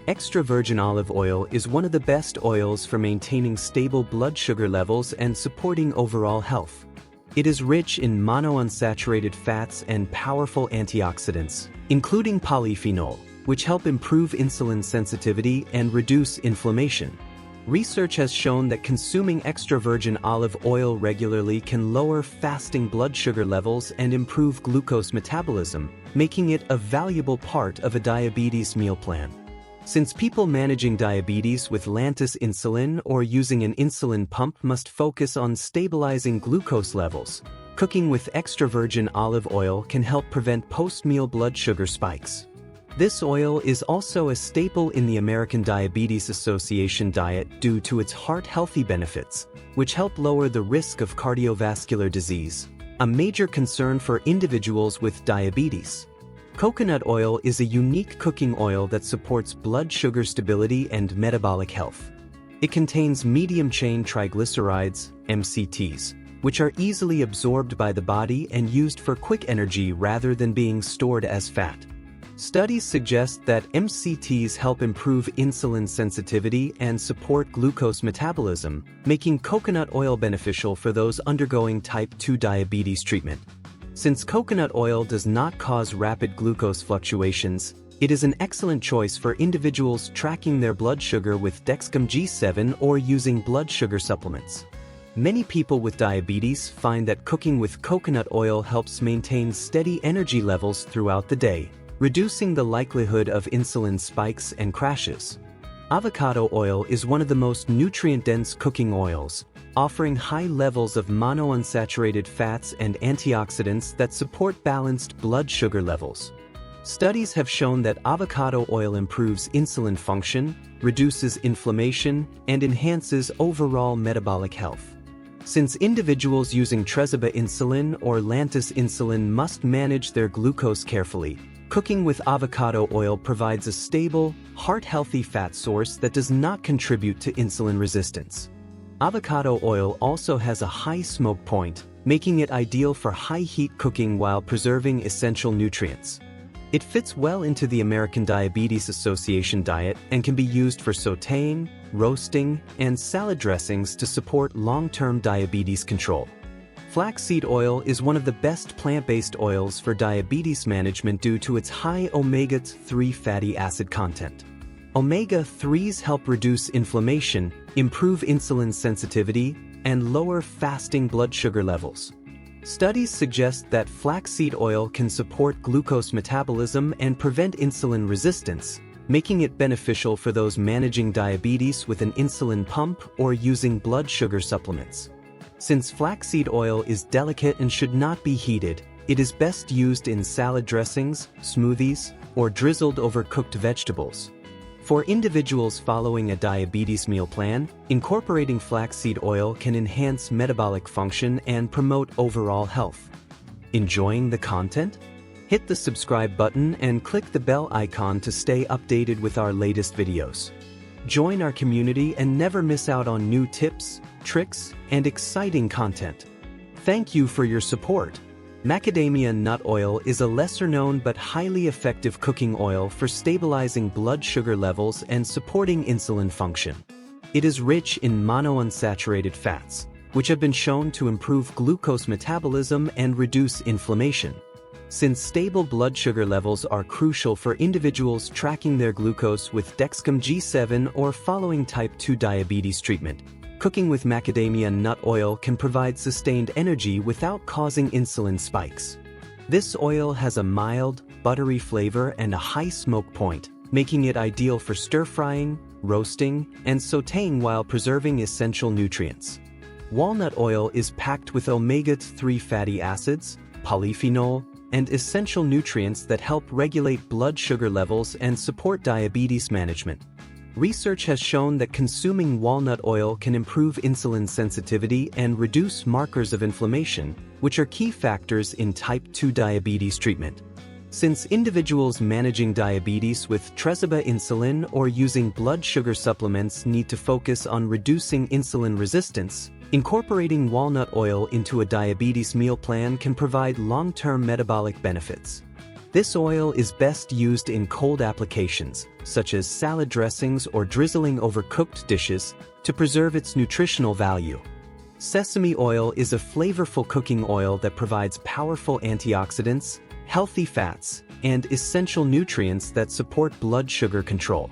Extra virgin olive oil is one of the best oils for maintaining stable blood sugar levels and supporting overall health. It is rich in monounsaturated fats and powerful antioxidants, including polyphenol, which help improve insulin sensitivity and reduce inflammation. Research has shown that consuming extra virgin olive oil regularly can lower fasting blood sugar levels and improve glucose metabolism, making it a valuable part of a diabetes meal plan. Since people managing diabetes with Lantus insulin or using an insulin pump must focus on stabilizing glucose levels, cooking with extra virgin olive oil can help prevent post-meal blood sugar spikes. This oil is also a staple in the American Diabetes Association diet due to its heart-healthy benefits, which help lower the risk of cardiovascular disease, a major concern for individuals with diabetes. Coconut oil is a unique cooking oil that supports blood sugar stability and metabolic health. It contains medium-chain triglycerides, MCTs, which are easily absorbed by the body and used for quick energy rather than being stored as fat. Studies suggest that MCTs help improve insulin sensitivity and support glucose metabolism, making coconut oil beneficial for those undergoing type 2 diabetes treatment. Since coconut oil does not cause rapid glucose fluctuations, it is an excellent choice for individuals tracking their blood sugar with Dexcom G7 or using blood sugar supplements. Many people with diabetes find that cooking with coconut oil helps maintain steady energy levels throughout the day, reducing the likelihood of insulin spikes and crashes. Avocado oil is one of the most nutrient-dense cooking oils, offering high levels of monounsaturated fats and antioxidants that support balanced blood sugar levels. Studies have shown that avocado oil improves insulin function, reduces inflammation, and enhances overall metabolic health. Since individuals using Sesame insulin or Lantus insulin must manage their glucose carefully, cooking with avocado oil provides a stable, heart-healthy fat source that does not contribute to insulin resistance. Avocado oil also has a high smoke point, making it ideal for high-heat cooking while preserving essential nutrients. It fits well into the American Diabetes Association diet and can be used for sautéing, roasting, and salad dressings to support long-term diabetes control. Flaxseed oil is one of the best plant-based oils for diabetes management due to its high omega-3 fatty acid content. Omega-3s help reduce inflammation, improve insulin sensitivity, and lower fasting blood sugar levels. Studies suggest that flaxseed oil can support glucose metabolism and prevent insulin resistance, making it beneficial for those managing diabetes with an insulin pump or using blood sugar supplements. Since flaxseed oil is delicate and should not be heated, it is best used in salad dressings, smoothies, or drizzled over cooked vegetables. For individuals following a diabetes meal plan, incorporating flaxseed oil can enhance metabolic function and promote overall health. Enjoying the content? Hit the subscribe button and click the bell icon to stay updated with our latest videos. Join our community and never miss out on new tips, tricks, and exciting content. Thank you for your support. Macadamia nut oil is a lesser-known but highly effective cooking oil for stabilizing blood sugar levels and supporting insulin function. It is rich in monounsaturated fats, which have been shown to improve glucose metabolism and reduce inflammation. Since stable blood sugar levels are crucial for individuals tracking their glucose with Dexcom G7 or following type 2 diabetes treatment, cooking with macadamia nut oil can provide sustained energy without causing insulin spikes. This oil has a mild, buttery flavor and a high smoke point, making it ideal for stir-frying, roasting, and sautéing while preserving essential nutrients. Walnut oil is packed with omega-3 fatty acids, polyphenol, and essential nutrients that help regulate blood sugar levels and support diabetes management. Research has shown that consuming walnut oil can improve insulin sensitivity and reduce markers of inflammation, which are key factors in type 2 diabetes treatment. Since individuals managing diabetes with Sesame insulin or using blood sugar supplements need to focus on reducing insulin resistance, incorporating walnut oil into a diabetes meal plan can provide long-term metabolic benefits. This oil is best used in cold applications, such as salad dressings or drizzling over cooked dishes, to preserve its nutritional value. Sesame oil is a flavorful cooking oil that provides powerful antioxidants, healthy fats, and essential nutrients that support blood sugar control.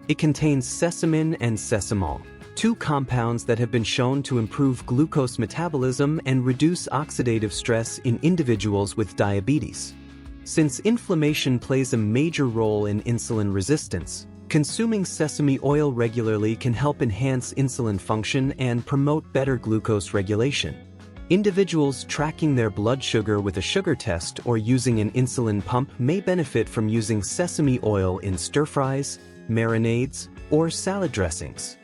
It contains sesamin and sesamol, two compounds that have been shown to improve glucose metabolism and reduce oxidative stress in individuals with diabetes. Since inflammation plays a major role in insulin resistance, consuming sesame oil regularly can help enhance insulin function and promote better glucose regulation. Individuals tracking their blood sugar with a sugar test or using an insulin pump may benefit from using sesame oil in stir-fries, marinades, or salad dressings.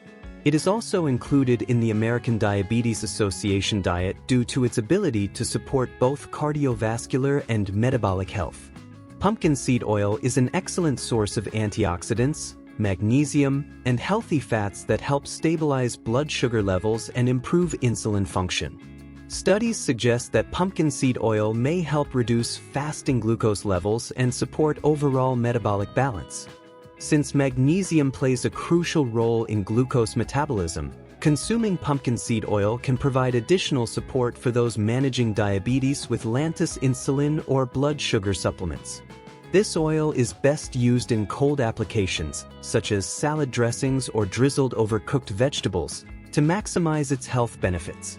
It is also included in the American Diabetes Association diet due to its ability to support both cardiovascular and metabolic health. Pumpkin seed oil is an excellent source of antioxidants, magnesium, and healthy fats that help stabilize blood sugar levels and improve insulin function. Studies suggest that pumpkin seed oil may help reduce fasting glucose levels and support overall metabolic balance. Since magnesium plays a crucial role in glucose metabolism, consuming pumpkin seed oil can provide additional support for those managing diabetes with Lantus insulin or blood sugar supplements. This oil is best used in cold applications, such as salad dressings or drizzled over cooked vegetables, to maximize its health benefits.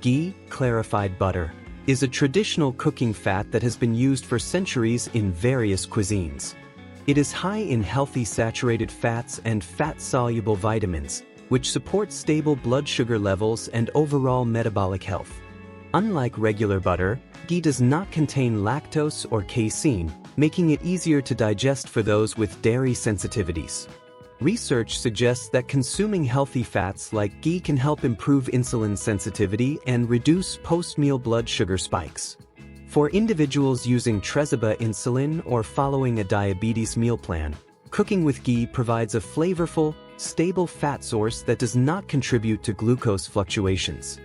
Ghee, clarified butter, is a traditional cooking fat that has been used for centuries in various cuisines. It is high in healthy saturated fats and fat-soluble vitamins, which support stable blood sugar levels and overall metabolic health. Unlike regular butter, ghee does not contain lactose or casein, making it easier to digest for those with dairy sensitivities. Research suggests that consuming healthy fats like ghee can help improve insulin sensitivity and reduce post-meal blood sugar spikes. For individuals using Tresiba insulin or following a diabetes meal plan, cooking with ghee provides a flavorful, stable fat source that does not contribute to glucose fluctuations.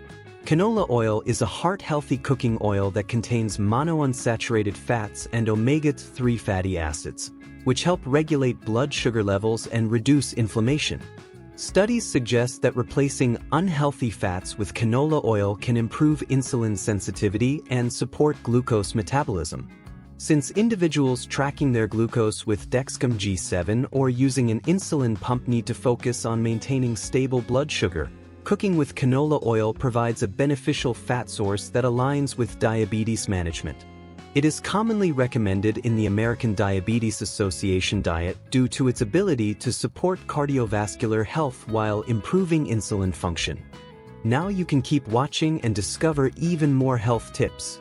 Canola oil is a heart-healthy cooking oil that contains monounsaturated fats and omega-3 fatty acids, which help regulate blood sugar levels and reduce inflammation. Studies suggest that replacing unhealthy fats with canola oil can improve insulin sensitivity and support glucose metabolism. Since individuals tracking their glucose with Dexcom G7 or using an insulin pump need to focus on maintaining stable blood sugar, cooking with canola oil provides a beneficial fat source that aligns with diabetes management. It is commonly recommended in the American Diabetes Association diet due to its ability to support cardiovascular health while improving insulin function. Now you can keep watching and discover even more health tips.